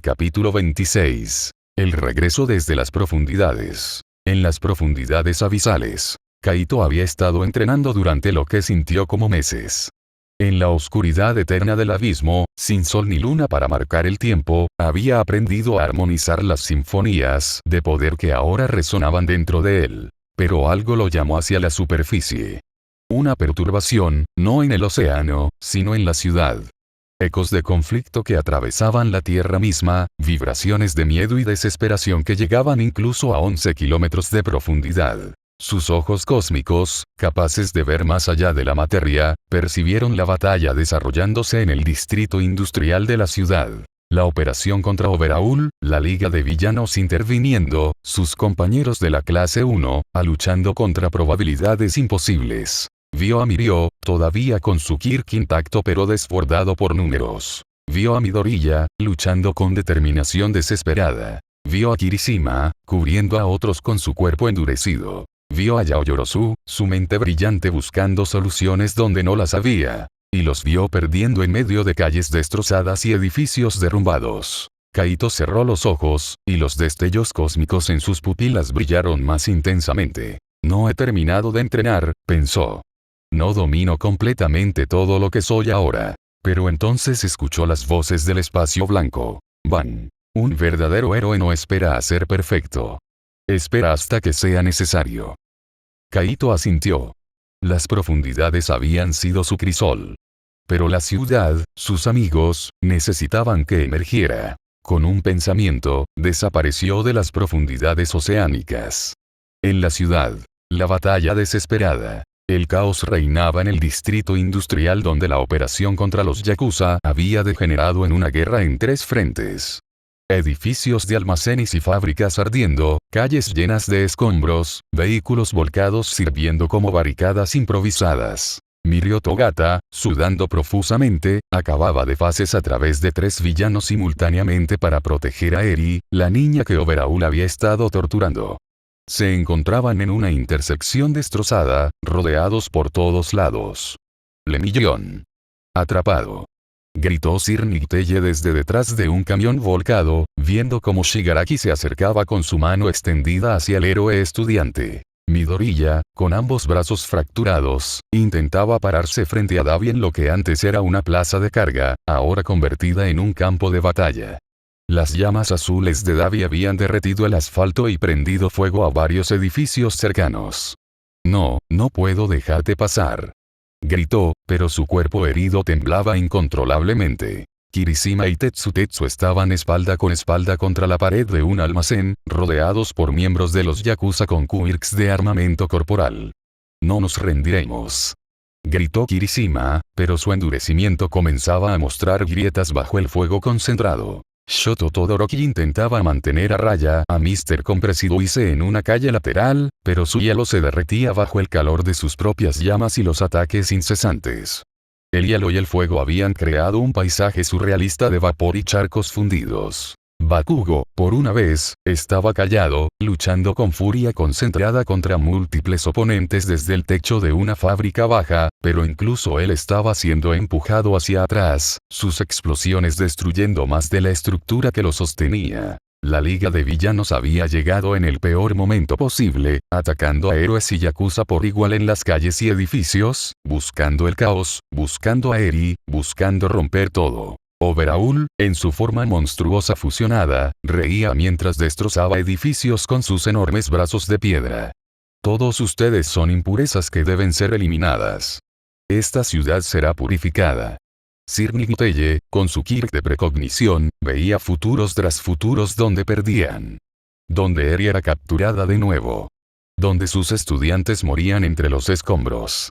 Capítulo 26. El regreso desde las profundidades. En las profundidades abisales, Kaito había estado entrenando durante lo que sintió como meses. En la oscuridad eterna del abismo, sin sol ni luna para marcar el tiempo, había aprendido a armonizar las sinfonías de poder que ahora resonaban dentro de él. Pero algo lo llamó hacia la superficie. Una perturbación, no en el océano, sino en la ciudad. Ecos de conflicto que atravesaban la tierra misma, vibraciones de miedo y desesperación que llegaban incluso a 11 kilómetros de profundidad. Sus ojos cósmicos, capaces de ver más allá de la materia, percibieron la batalla desarrollándose en el distrito industrial de la ciudad. La operación contra Overhaul, la liga de villanos interviniendo, sus compañeros de la clase 1, luchando contra probabilidades imposibles. Vio a Mirio, todavía con su Kirk intacto pero desbordado por números. Vio a Midoriya, luchando con determinación desesperada. Vio a Kirishima, cubriendo a otros con su cuerpo endurecido. Vio a Yaoyorozu, su mente brillante buscando soluciones donde no las había. Y los vio perdiendo en medio de calles destrozadas y edificios derrumbados. Kaito cerró los ojos, y los destellos cósmicos en sus pupilas brillaron más intensamente. No he terminado de entrenar, pensó. No domino completamente todo lo que soy ahora. Pero entonces escuchó las voces del espacio blanco. Van. Un verdadero héroe no espera a ser perfecto. Espera hasta que sea necesario. Kaito asintió. Las profundidades habían sido su crisol. Pero la ciudad, sus amigos, necesitaban que emergiera. Con un pensamiento, desapareció de las profundidades oceánicas. En la ciudad, la batalla desesperada. El caos reinaba en el distrito industrial donde la operación contra los Yakuza había degenerado en una guerra en 3 frentes. Edificios de almacenes y fábricas ardiendo, calles llenas de escombros, vehículos volcados sirviendo como barricadas improvisadas. Mirio Togata, sudando profusamente, acababa de fases a través de 3 villanos simultáneamente para proteger a Eri, la niña que Overhaul había estado torturando. Se encontraban en una intersección destrozada, rodeados por todos lados. Lemillón. Atrapado. Gritó Sir Nicteye desde detrás de un camión volcado, viendo cómo Shigaraki se acercaba con su mano extendida hacia el héroe estudiante. Midoriya, con ambos brazos fracturados, intentaba pararse frente a Davi en lo que antes era una plaza de carga, ahora convertida en un campo de batalla. Las llamas azules de Davi habían derretido el asfalto y prendido fuego a varios edificios cercanos. No puedo dejarte pasar. Gritó, pero su cuerpo herido temblaba incontrolablemente. Kirishima y Tetsu estaban espalda con espalda contra la pared de un almacén, rodeados por miembros de los Yakuza con quirks de armamento corporal. No nos rendiremos. Gritó Kirishima, pero su endurecimiento comenzaba a mostrar grietas bajo el fuego concentrado. Shoto Todoroki intentaba mantener a raya a Mr. Compresiduise en una calle lateral, pero su hielo se derretía bajo el calor de sus propias llamas y los ataques incesantes. El hielo y el fuego habían creado un paisaje surrealista de vapor y charcos fundidos. Bakugo, por una vez, estaba callado, luchando con furia concentrada contra múltiples oponentes desde el techo de una fábrica baja, pero incluso él estaba siendo empujado hacia atrás, sus explosiones destruyendo más de la estructura que lo sostenía. La liga de villanos había llegado en el peor momento posible, atacando a héroes y yakuza por igual en las calles y edificios, buscando el caos, buscando a Eri, buscando romper todo. Overhaul, en su forma monstruosa fusionada, reía mientras destrozaba edificios con sus enormes brazos de piedra. Todos ustedes son impurezas que deben ser eliminadas. Esta ciudad será purificada. Sir Nicteye, con su Kirk de precognición, veía futuros tras futuros donde perdían. Donde Eri era capturada de nuevo. Donde sus estudiantes morían entre los escombros.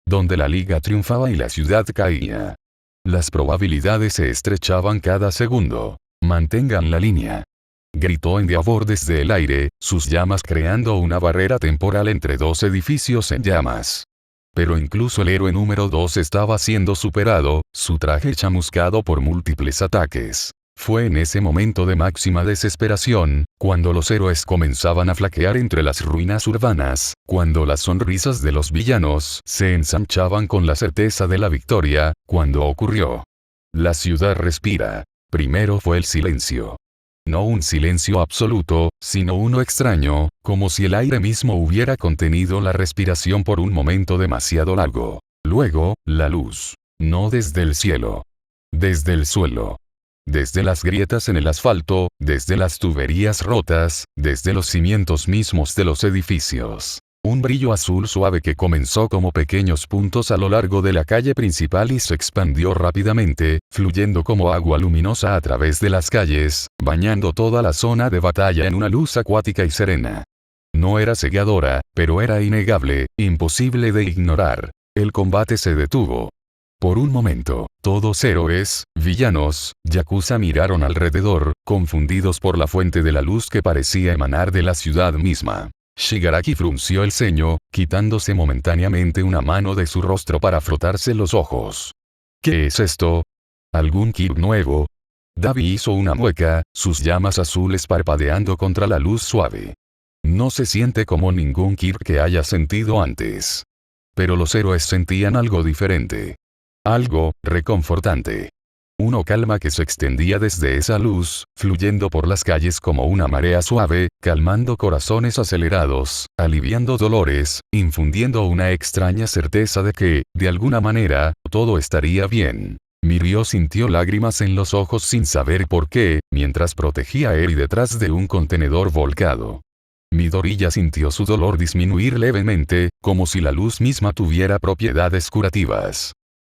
Donde la liga triunfaba y la ciudad caía. Las probabilidades se estrechaban cada segundo. Mantengan la línea. Gritó Endeavor desde el aire, sus llamas creando una barrera temporal entre 2 edificios en llamas. Pero incluso el héroe número 2 estaba siendo superado, su traje chamuscado por múltiples ataques. Fue en ese momento de máxima desesperación, cuando los héroes comenzaban a flaquear entre las ruinas urbanas, cuando las sonrisas de los villanos se ensanchaban con la certeza de la victoria, cuando ocurrió. La ciudad respira. Primero fue el silencio. No un silencio absoluto, sino uno extraño, como si el aire mismo hubiera contenido la respiración por un momento demasiado largo. Luego, la luz. No desde el cielo. Desde el suelo. Desde las grietas en el asfalto, desde las tuberías rotas, desde los cimientos mismos de los edificios. Un brillo azul suave que comenzó como pequeños puntos a lo largo de la calle principal y se expandió rápidamente, fluyendo como agua luminosa a través de las calles, bañando toda la zona de batalla en una luz acuática y serena. No era cegadora, pero era innegable, imposible de ignorar. El combate se detuvo. Por un momento, todos héroes, villanos, yakuza miraron alrededor, confundidos por la fuente de la luz que parecía emanar de la ciudad misma. Shigaraki frunció el ceño, quitándose momentáneamente una mano de su rostro para frotarse los ojos. ¿Qué es esto? ¿Algún ki nuevo? Dabi hizo una mueca, sus llamas azules parpadeando contra la luz suave. No se siente como ningún ki que haya sentido antes. Pero los héroes sentían algo diferente. Algo reconfortante. Una calma que se extendía desde esa luz, fluyendo por las calles como una marea suave, calmando corazones acelerados, aliviando dolores, infundiendo una extraña certeza de que, de alguna manera, todo estaría bien. Mirio sintió lágrimas en los ojos sin saber por qué, mientras protegía a Eri detrás de un contenedor volcado. Midoriya sintió su dolor disminuir levemente, como si la luz misma tuviera propiedades curativas.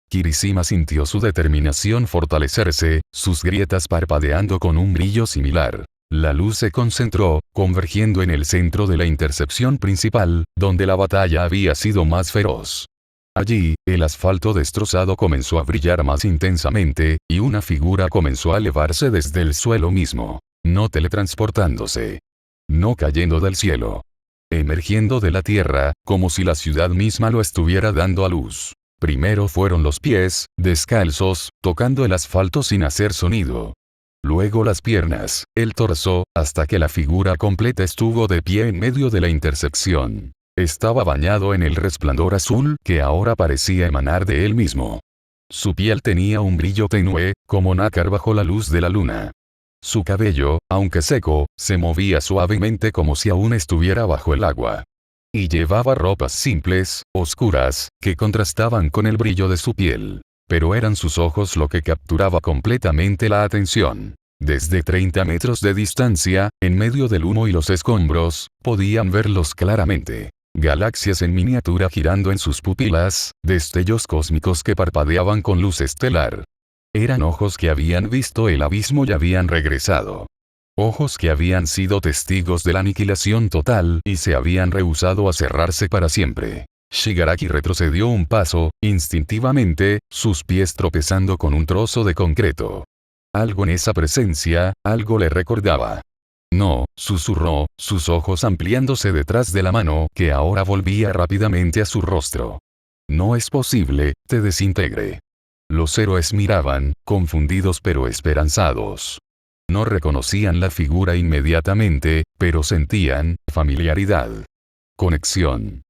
Kirishima sintió su determinación fortalecerse, sus grietas parpadeando con un brillo similar. La luz se concentró, convergiendo en el centro de la intersección principal, donde la batalla había sido más feroz. Allí, el asfalto destrozado comenzó a brillar más intensamente, y una figura comenzó a elevarse desde el suelo mismo. No teletransportándose. No cayendo del cielo. Emergiendo de la tierra, como si la ciudad misma lo estuviera dando a luz. Primero fueron los pies, descalzos, tocando el asfalto sin hacer sonido. Luego las piernas, el torso, hasta que la figura completa estuvo de pie en medio de la intersección. Estaba bañado en el resplandor azul que ahora parecía emanar de él mismo. Su piel tenía un brillo tenue, como nácar bajo la luz de la luna. Su cabello, aunque seco, se movía suavemente como si aún estuviera bajo el agua. Y llevaba ropas simples, oscuras, que contrastaban con el brillo de su piel. Pero eran sus ojos lo que capturaba completamente la atención. Desde 30 metros de distancia, en medio del humo y los escombros, podían verlos claramente. Galaxias en miniatura girando en sus pupilas, destellos cósmicos que parpadeaban con luz estelar. Eran ojos que habían visto el abismo y habían regresado. Ojos que habían sido testigos de la aniquilación total y se habían rehusado a cerrarse para siempre. Shigaraki retrocedió un paso, instintivamente, sus pies tropezando con un trozo de concreto. Algo en esa presencia, algo le recordaba. No, susurró, sus ojos ampliándose detrás de la mano que ahora volvía rápidamente a su rostro. No es posible, te desintegre. Los héroes miraban, confundidos pero esperanzados. No reconocían la figura inmediatamente, pero sentían familiaridad. Conexión.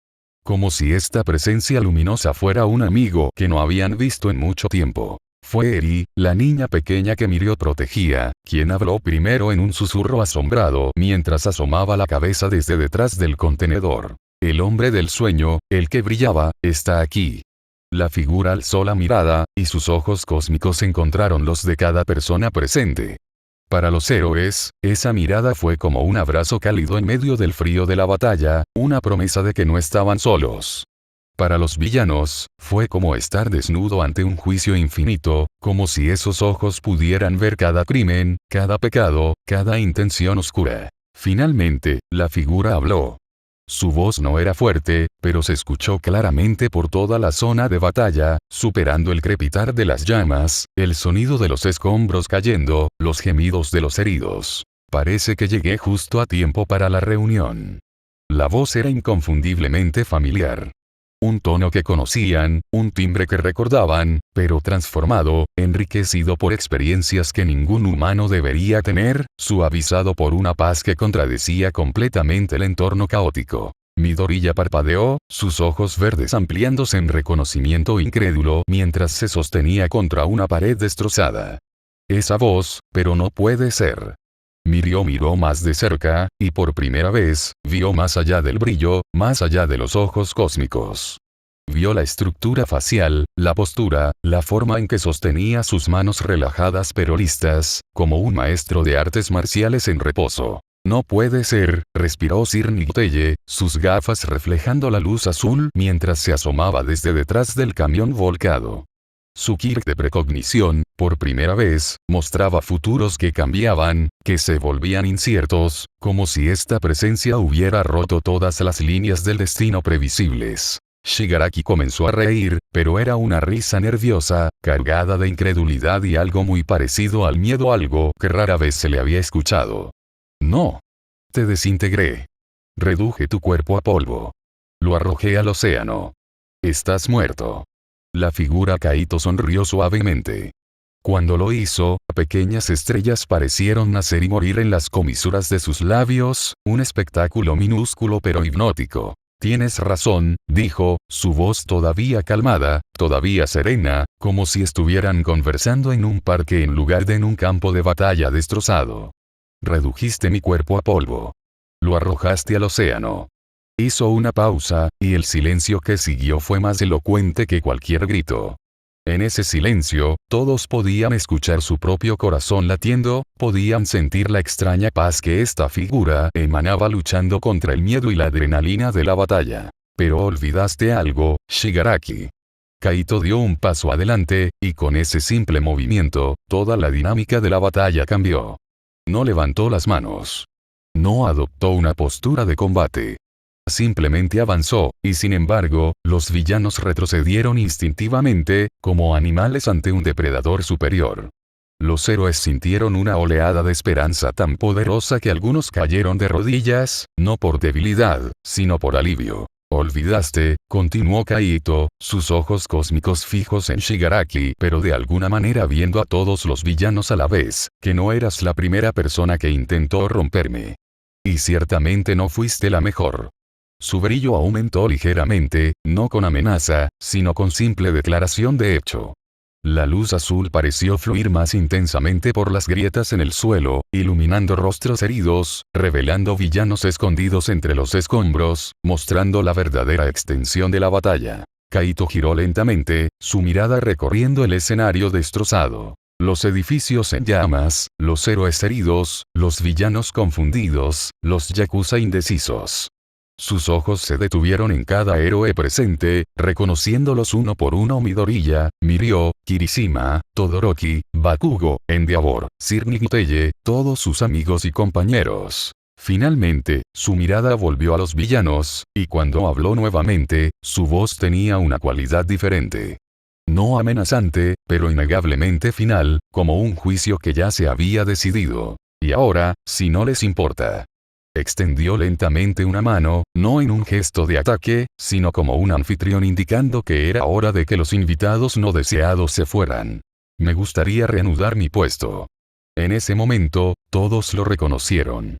Como si esta presencia luminosa fuera un amigo que no habían visto en mucho tiempo. Fue Eri, la niña pequeña que Mirio protegía, quien habló primero en un susurro asombrado mientras asomaba la cabeza desde detrás del contenedor. El hombre del sueño, el que brillaba, está aquí. La figura alzó la mirada, y sus ojos cósmicos encontraron los de cada persona presente. Para los héroes, esa mirada fue como un abrazo cálido en medio del frío de la batalla, una promesa de que no estaban solos. Para los villanos, fue como estar desnudo ante un juicio infinito, como si esos ojos pudieran ver cada crimen, cada pecado, cada intención oscura. Finalmente, la figura habló. Su voz no era fuerte, pero se escuchó claramente por toda la zona de batalla, superando el crepitar de las llamas, el sonido de los escombros cayendo, los gemidos de los heridos. Parece que llegué justo a tiempo para la reunión. La voz era inconfundiblemente familiar. Un tono que conocían, un timbre que recordaban, pero transformado, enriquecido por experiencias que ningún humano debería tener, suavizado por una paz que contradecía completamente el entorno caótico. Midoriya parpadeó, sus ojos verdes ampliándose en reconocimiento incrédulo mientras se sostenía contra una pared destrozada. Esa voz, pero no puede ser. Miró más de cerca, y por primera vez, vio más allá del brillo, más allá de los ojos cósmicos. Vio la estructura facial, la postura, la forma en que sostenía sus manos relajadas pero listas, como un maestro de artes marciales en reposo. No puede ser, respiró Sir Nicotelle, sus gafas reflejando la luz azul mientras se asomaba desde detrás del camión volcado. Su Kirk de precognición, por primera vez, mostraba futuros que cambiaban, que se volvían inciertos, como si esta presencia hubiera roto todas las líneas del destino previsibles. Shigaraki comenzó a reír, pero era una risa nerviosa, cargada de incredulidad y algo muy parecido al miedo, algo que rara vez se le había escuchado. No. Te desintegré. Reduje tu cuerpo a polvo. Lo arrojé al océano. Estás muerto. La figura Kaito sonrió suavemente. Cuando lo hizo, pequeñas estrellas parecieron nacer y morir en las comisuras de sus labios, un espectáculo minúsculo pero hipnótico. Tienes razón, dijo, su voz todavía calmada, todavía serena, como si estuvieran conversando en un parque en lugar de en un campo de batalla destrozado. Redujiste mi cuerpo a polvo. Lo arrojaste al océano. Hizo una pausa, y el silencio que siguió fue más elocuente que cualquier grito. En ese silencio, todos podían escuchar su propio corazón latiendo, podían sentir la extraña paz que esta figura emanaba luchando contra el miedo y la adrenalina de la batalla. Pero olvidaste algo, Shigaraki. Kaito dio un paso adelante, y con ese simple movimiento, toda la dinámica de la batalla cambió. No levantó las manos. No adoptó una postura de combate. Simplemente avanzó, y sin embargo, los villanos retrocedieron instintivamente, como animales ante un depredador superior. Los héroes sintieron una oleada de esperanza tan poderosa que algunos cayeron de rodillas, no por debilidad, sino por alivio. Olvidaste, continuó Kaito, sus ojos cósmicos fijos en Shigaraki, pero de alguna manera viendo a todos los villanos a la vez, que no eras la primera persona que intentó romperme. Y ciertamente no fuiste la mejor. Su brillo aumentó ligeramente, no con amenaza, sino con simple declaración de hecho. La luz azul pareció fluir más intensamente por las grietas en el suelo, iluminando rostros heridos, revelando villanos escondidos entre los escombros, mostrando la verdadera extensión de la batalla. Kaito giró lentamente, su mirada recorriendo el escenario destrozado. Los edificios en llamas, los héroes heridos, los villanos confundidos, los yakuza indecisos. Sus ojos se detuvieron en cada héroe presente, reconociéndolos uno por uno: Midoriya, Mirio, Kirishima, Todoroki, Bakugo, Endeavor, Sir Nicotelle, todos sus amigos y compañeros. Finalmente, su mirada volvió a los villanos, y cuando habló nuevamente, su voz tenía una cualidad diferente. No amenazante, pero innegablemente final, como un juicio que ya se había decidido. Y ahora, si no les importa. Extendió lentamente una mano, no en un gesto de ataque, sino como un anfitrión indicando que era hora de que los invitados no deseados se fueran. Me gustaría reanudar mi puesto. En ese momento, todos lo reconocieron.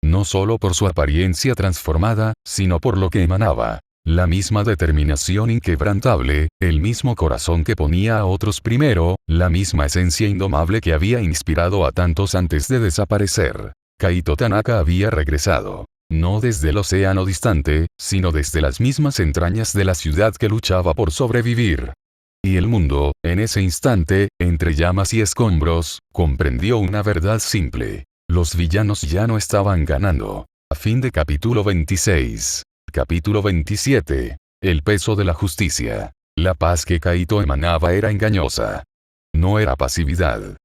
No solo por su apariencia transformada, sino por lo que emanaba. La misma determinación inquebrantable, el mismo corazón que ponía a otros primero, la misma esencia indomable que había inspirado a tantos antes de desaparecer. Kaito Tanaka había regresado. No desde el océano distante, sino desde las mismas entrañas de la ciudad que luchaba por sobrevivir. Y el mundo, en ese instante, entre llamas y escombros, comprendió una verdad simple. Los villanos ya no estaban ganando. Fin de capítulo 26. Capítulo 27. El peso de la justicia. La paz que Kaito emanaba era engañosa. No era pasividad.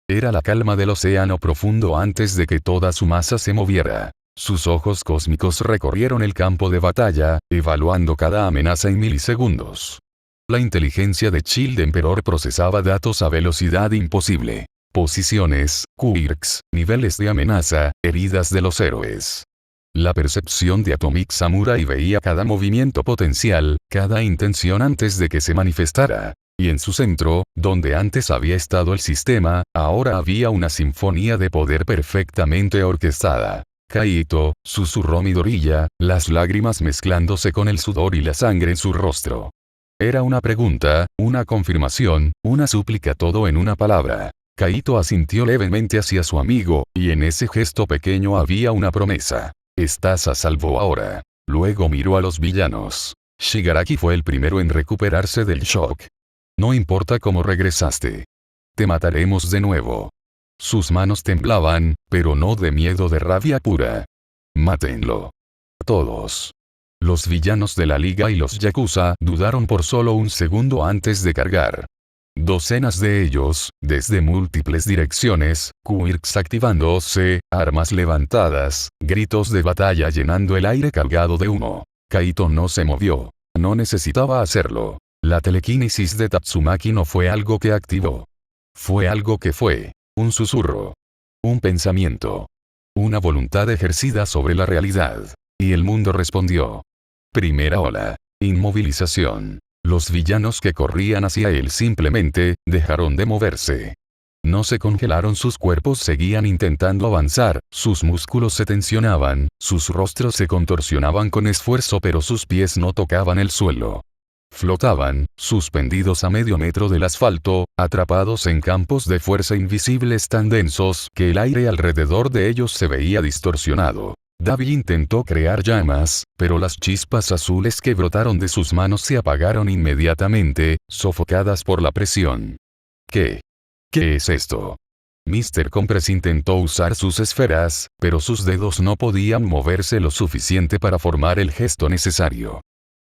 Era la calma del océano profundo antes de que toda su masa se moviera. Sus ojos cósmicos recorrieron el campo de batalla, evaluando cada amenaza en milisegundos. La inteligencia de Child Emperor procesaba datos a velocidad imposible. Posiciones, quirks, niveles de amenaza, heridas de los héroes. La percepción de Atomic Samurai veía cada movimiento potencial, cada intención antes de que se manifestara. Y en su centro, donde antes había estado el sistema, ahora había una sinfonía de poder perfectamente orquestada. Kaito, susurró Midoriya, las lágrimas mezclándose con el sudor y la sangre en su rostro. Era una pregunta, una confirmación, una súplica, todo en una palabra. Kaito asintió levemente hacia su amigo, y en ese gesto pequeño había una promesa. Estás a salvo ahora. Luego miró a los villanos. Shigaraki fue el primero en recuperarse del shock. No importa cómo regresaste. Te mataremos de nuevo. Sus manos temblaban, pero no de miedo, de rabia pura. Mátenlo. Todos. Los villanos de la liga y los yakuza dudaron por solo un segundo antes de cargar. Docenas de ellos, desde múltiples direcciones, quirks activándose, armas levantadas, gritos de batalla llenando el aire cargado de humo. Kaito no se movió. No necesitaba hacerlo. La telequinesis de Tatsumaki no fue algo que activó. Fue algo que fue. Un susurro. Un pensamiento. Una voluntad ejercida sobre la realidad. Y el mundo respondió. Primera ola. Inmovilización. Los villanos que corrían hacia él simplemente dejaron de moverse. No se congelaron, sus cuerpos seguían intentando avanzar, sus músculos se tensionaban, sus rostros se contorsionaban con esfuerzo, pero sus pies no tocaban el suelo. Flotaban, suspendidos a medio metro del asfalto, atrapados en campos de fuerza invisibles tan densos que el aire alrededor de ellos se veía distorsionado. Davi intentó crear llamas, pero las chispas azules que brotaron de sus manos se apagaron inmediatamente, sofocadas por la presión. ¿Qué es esto? Mr. Compress intentó usar sus esferas, pero sus dedos no podían moverse lo suficiente para formar el gesto necesario.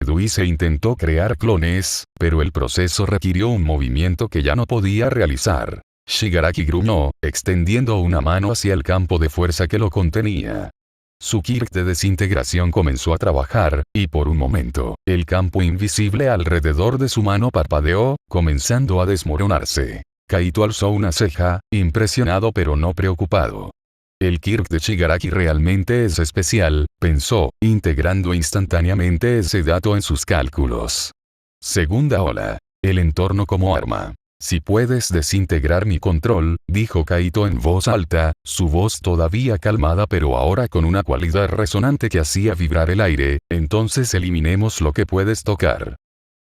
Duise intentó crear clones, pero el proceso requirió un movimiento que ya no podía realizar. Shigaraki gruñó, extendiendo una mano hacia el campo de fuerza que lo contenía. Su Kirk de desintegración comenzó a trabajar, y por un momento, el campo invisible alrededor de su mano parpadeó, comenzando a desmoronarse. Kaito alzó una ceja, impresionado pero no preocupado. El Kirk de Shigaraki realmente es especial, pensó, integrando instantáneamente ese dato en sus cálculos. Segunda ola. El entorno como arma. Si puedes desintegrar mi control, dijo Kaito en voz alta, su voz todavía calmada pero ahora con una cualidad resonante que hacía vibrar el aire, entonces eliminemos lo que puedes tocar.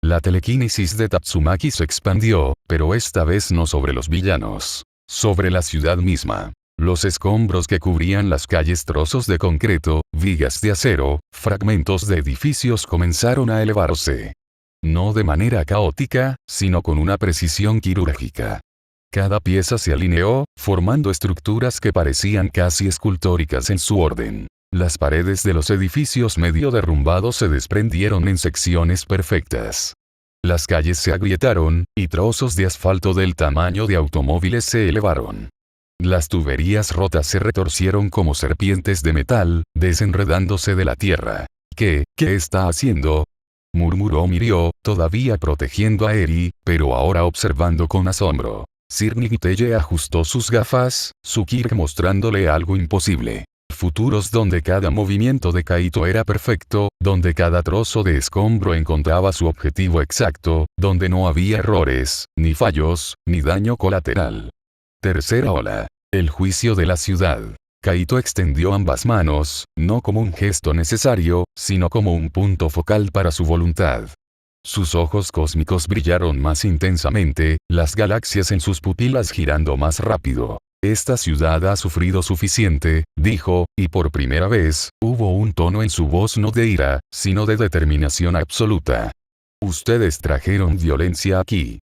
La telequinesis de Tatsumaki se expandió, pero esta vez no sobre los villanos. Sobre la ciudad misma. Los escombros que cubrían las calles, trozos de concreto, vigas de acero, fragmentos de edificios comenzaron a elevarse. No de manera caótica, sino con una precisión quirúrgica. Cada pieza se alineó, formando estructuras que parecían casi escultóricas en su orden. Las paredes de los edificios medio derrumbados se desprendieron en secciones perfectas. Las calles se agrietaron, y trozos de asfalto del tamaño de automóviles se elevaron. Las tuberías rotas se retorcieron como serpientes de metal, desenredándose de la tierra. ¿Qué está haciendo?, murmuró Mirio, todavía protegiendo a Eri, pero ahora observando con asombro. Sir Nighteye ajustó sus gafas, su Kirk mostrándole algo imposible. Futuros donde cada movimiento de Kaito era perfecto, donde cada trozo de escombro encontraba su objetivo exacto, donde no había errores, ni fallos, ni daño colateral. Tercera ola. El juicio de la ciudad. Kaito extendió ambas manos, no como un gesto necesario, sino como un punto focal para su voluntad. Sus ojos cósmicos brillaron más intensamente, las galaxias en sus pupilas girando más rápido. Esta ciudad ha sufrido suficiente, dijo, y por primera vez, hubo un tono en su voz no de ira, sino de determinación absoluta. Ustedes trajeron violencia aquí.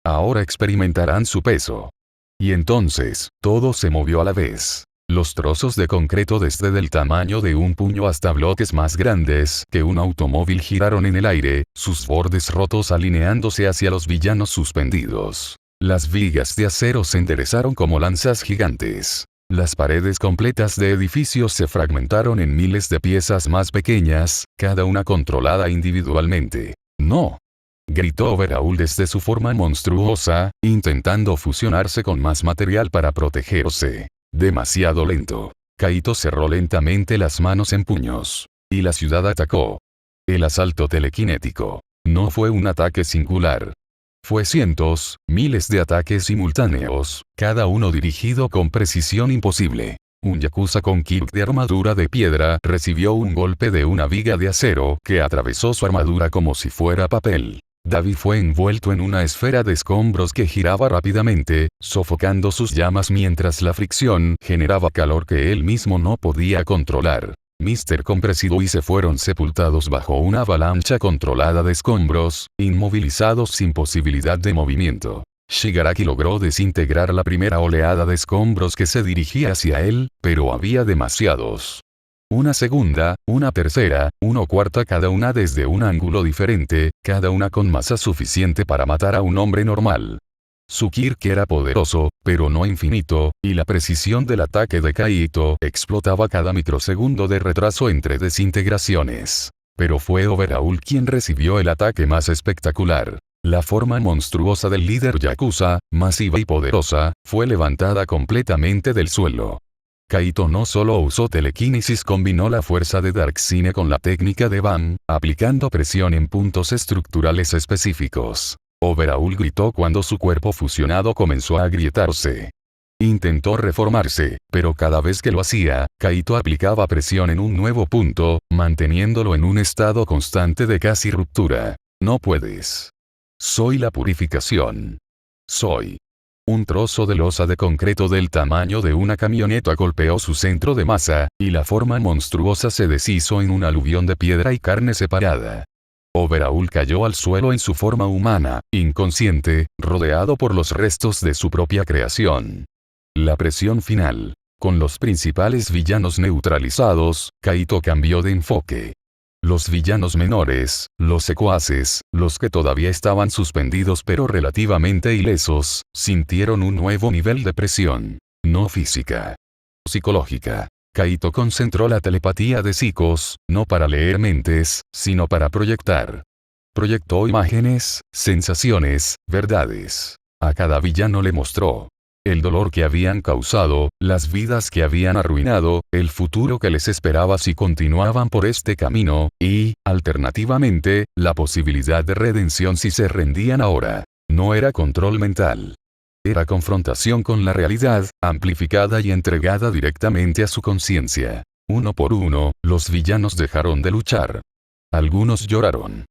Ahora experimentarán su peso. Y entonces, todo se movió a la vez. Los trozos de concreto desde del tamaño de un puño hasta bloques más grandes que un automóvil giraron en el aire, sus bordes rotos alineándose hacia los villanos suspendidos. Las vigas de acero se enderezaron como lanzas gigantes. Las paredes completas de edificios se fragmentaron en miles de piezas más pequeñas, cada una controlada individualmente. ¡No!, gritó Overhaul desde su forma monstruosa, intentando fusionarse con más material para protegerse. Demasiado lento. Kaito cerró lentamente las manos en puños. Y la ciudad atacó. El asalto telequinético. No fue un ataque singular. Fue cientos, miles de ataques simultáneos, cada uno dirigido con precisión imposible. Un yakuza con Kirk de armadura de piedra recibió un golpe de una viga de acero que atravesó su armadura como si fuera papel. Davi fue envuelto en una esfera de escombros que giraba rápidamente, sofocando sus llamas mientras la fricción generaba calor que él mismo no podía controlar. Mr. Compresivo y se fueron sepultados bajo una avalancha controlada de escombros, inmovilizados sin posibilidad de movimiento. Shigaraki logró desintegrar la primera oleada de escombros que se dirigía hacia él, pero había demasiados. Una segunda, una tercera, una cuarta, cada una desde un ángulo diferente, cada una con masa suficiente para matar a un hombre normal. Su Kirk era poderoso, pero no infinito, y la precisión del ataque de Kaito explotaba cada microsegundo de retraso entre desintegraciones. Pero fue Overhaul quien recibió el ataque más espectacular. La forma monstruosa del líder Yakuza, masiva y poderosa, fue levantada completamente del suelo. Kaito no solo usó telequinesis, combinó la fuerza de Darkseid con la técnica de BAM, aplicando presión en puntos estructurales específicos. Overhaul gritó cuando su cuerpo fusionado comenzó a agrietarse. Intentó reformarse, pero cada vez que lo hacía, Kaito aplicaba presión en un nuevo punto, manteniéndolo en un estado constante de casi ruptura. No puedes. Soy la purificación. Soy. Un trozo de losa de concreto del tamaño de una camioneta golpeó su centro de masa, y la forma monstruosa se deshizo en un aluvión de piedra y carne separada. Overhaul cayó al suelo en su forma humana, inconsciente, rodeado por los restos de su propia creación. La presión final. Con los principales villanos neutralizados, Kaito cambió de enfoque. Los villanos menores, los secuaces, los que todavía estaban suspendidos pero relativamente ilesos, sintieron un nuevo nivel de presión. No física. Psicológica. Kaito concentró la telepatía de Psicos, no para leer mentes, sino para proyectar. Proyectó imágenes, sensaciones, verdades. A cada villano le mostró el dolor que habían causado, las vidas que habían arruinado, el futuro que les esperaba si continuaban por este camino, y, alternativamente, la posibilidad de redención si se rendían ahora. No era control mental. Era confrontación con la realidad, amplificada y entregada directamente a su conciencia. Uno por uno, los villanos dejaron de luchar. Algunos lloraron.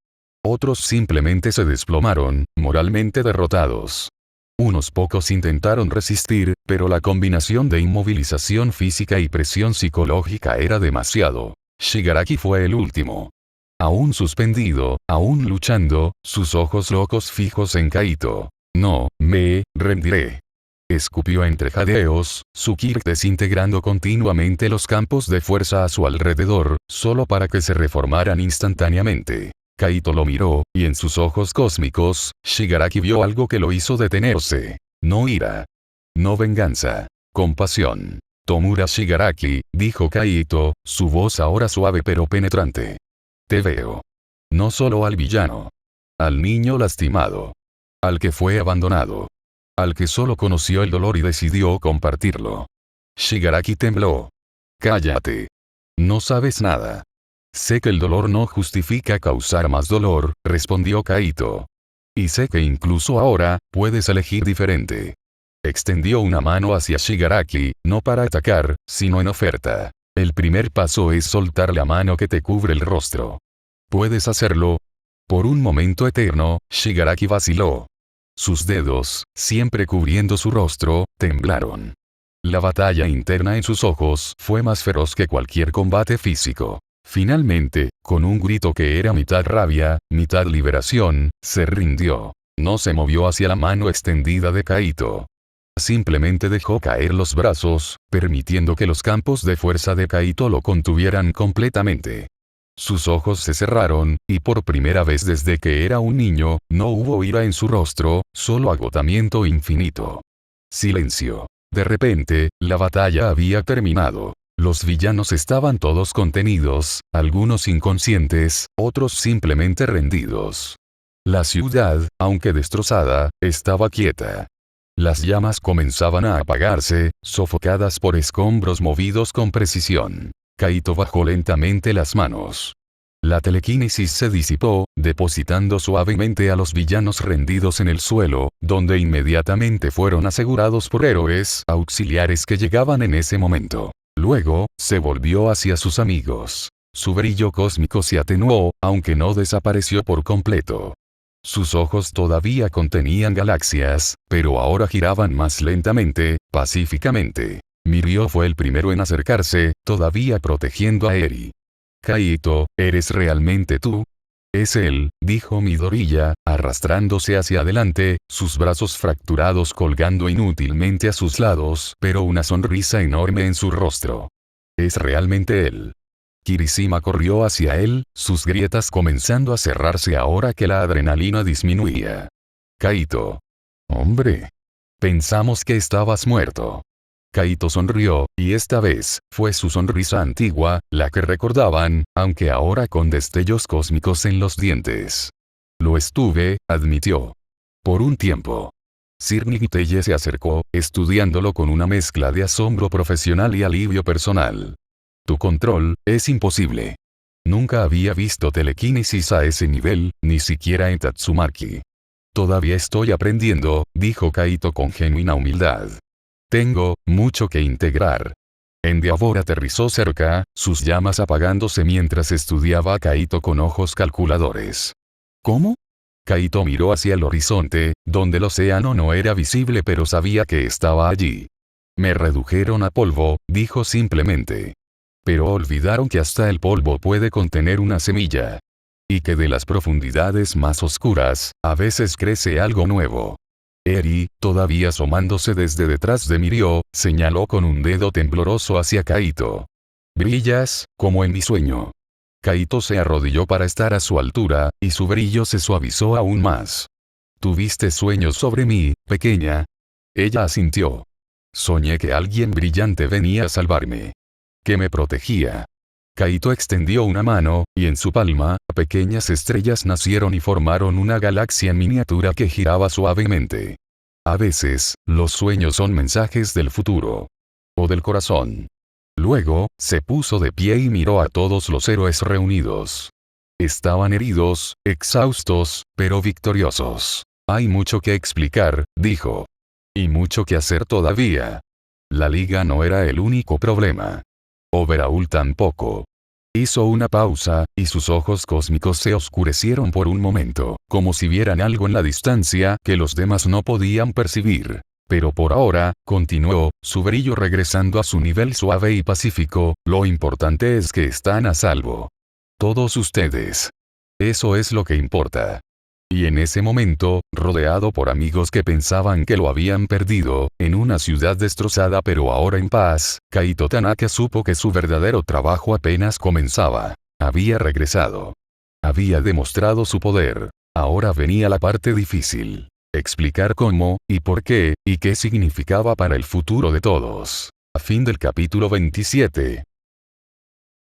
Otros simplemente se desplomaron, moralmente derrotados. Unos pocos intentaron resistir, pero la combinación de inmovilización física y presión psicológica era demasiado. Shigaraki fue el último. Aún suspendido, aún luchando, sus ojos locos fijos en Kaito. No, me rendiré. Escupió entre jadeos, su Kirk desintegrando continuamente los campos de fuerza a su alrededor, solo para que se reformaran instantáneamente. Kaito lo miró, y en sus ojos cósmicos, Shigaraki vio algo que lo hizo detenerse. No ira. No venganza. Compasión. Tomura Shigaraki, dijo Kaito, su voz ahora suave pero penetrante. Te veo. No solo al villano. Al niño lastimado. Al que fue abandonado. Al que solo conoció el dolor y decidió compartirlo. Shigaraki tembló. Cállate. No sabes nada. Sé que el dolor no justifica causar más dolor, respondió Kaito. Y sé que incluso ahora, puedes elegir diferente. Extendió una mano hacia Shigaraki, no para atacar, sino en oferta. El primer paso es soltar la mano que te cubre el rostro. ¿Puedes hacerlo? Por un momento eterno, Shigaraki vaciló. Sus dedos, siempre cubriendo su rostro, temblaron. La batalla interna en sus ojos fue más feroz que cualquier combate físico. Finalmente, con un grito que era mitad rabia, mitad liberación, se rindió. No se movió hacia la mano extendida de Kaito. Simplemente dejó caer los brazos, permitiendo que los campos de fuerza de Kaito lo contuvieran completamente. Sus ojos se cerraron, y por primera vez desde que era un niño, no hubo ira en su rostro, solo agotamiento infinito. Silencio. De repente, la batalla había terminado. Los villanos estaban todos contenidos, algunos inconscientes, otros simplemente rendidos. La ciudad, aunque destrozada, estaba quieta. Las llamas comenzaban a apagarse, sofocadas por escombros movidos con precisión. Kaito bajó lentamente las manos. La telequinesis se disipó, depositando suavemente a los villanos rendidos en el suelo, donde inmediatamente fueron asegurados por héroes auxiliares que llegaban en ese momento. Luego, se volvió hacia sus amigos. Su brillo cósmico se atenuó, aunque no desapareció por completo. Sus ojos todavía contenían galaxias, pero ahora giraban más lentamente, pacíficamente. Mirio fue el primero en acercarse, todavía protegiendo a Eri. Kaito, ¿eres realmente tú? Es él, dijo Midoriya, arrastrándose hacia adelante, sus brazos fracturados colgando inútilmente a sus lados, pero una sonrisa enorme en su rostro. Es realmente él. Kirishima corrió hacia él, sus grietas comenzando a cerrarse ahora que la adrenalina disminuía. Kaito. Hombre. Pensamos que estabas muerto. Kaito sonrió, y esta vez, fue su sonrisa antigua, la que recordaban, aunque ahora con destellos cósmicos en los dientes. Lo estuve, admitió. Por un tiempo. Sir Nighteye se acercó, estudiándolo con una mezcla de asombro profesional y alivio personal. Tu control, es imposible. Nunca había visto telequinesis a ese nivel, ni siquiera en Tatsumaki. Todavía estoy aprendiendo, dijo Kaito con genuina humildad. Tengo mucho que integrar. Endeavor aterrizó cerca, sus llamas apagándose mientras estudiaba a Kaito con ojos calculadores. ¿Cómo? Kaito miró hacia el horizonte, donde el océano no era visible pero sabía que estaba allí. Me redujeron a polvo, dijo simplemente. Pero olvidaron que hasta el polvo puede contener una semilla. Y que de las profundidades más oscuras, a veces crece algo nuevo. Eri, todavía asomándose desde detrás de Mirio, señaló con un dedo tembloroso hacia Kaito. Brillas, como en mi sueño. Kaito se arrodilló para estar a su altura, y su brillo se suavizó aún más. ¿Tuviste sueños sobre mí, pequeña? Ella asintió. Soñé que alguien brillante venía a salvarme. Que me protegía. Kaito extendió una mano, y en su palma, pequeñas estrellas nacieron y formaron una galaxia en miniatura que giraba suavemente. A veces, los sueños son mensajes del futuro. O del corazón. Luego, se puso de pie y miró a todos los héroes reunidos. Estaban heridos, exhaustos, pero victoriosos. Hay mucho que explicar, dijo. Y mucho que hacer todavía. La liga no era el único problema. Overhaul tampoco. Hizo una pausa, y sus ojos cósmicos se oscurecieron por un momento, como si vieran algo en la distancia que los demás no podían percibir. Pero por ahora, continuó, su brillo regresando a su nivel suave y pacífico, lo importante es que están a salvo. Todos ustedes. Eso es lo que importa. Y en ese momento, rodeado por amigos que pensaban que lo habían perdido, en una ciudad destrozada pero ahora en paz, Kaito Tanaka supo que su verdadero trabajo apenas comenzaba. Había regresado. Había demostrado su poder. Ahora venía la parte difícil. Explicar cómo, y por qué, y qué significaba para el futuro de todos. Fin del capítulo 27.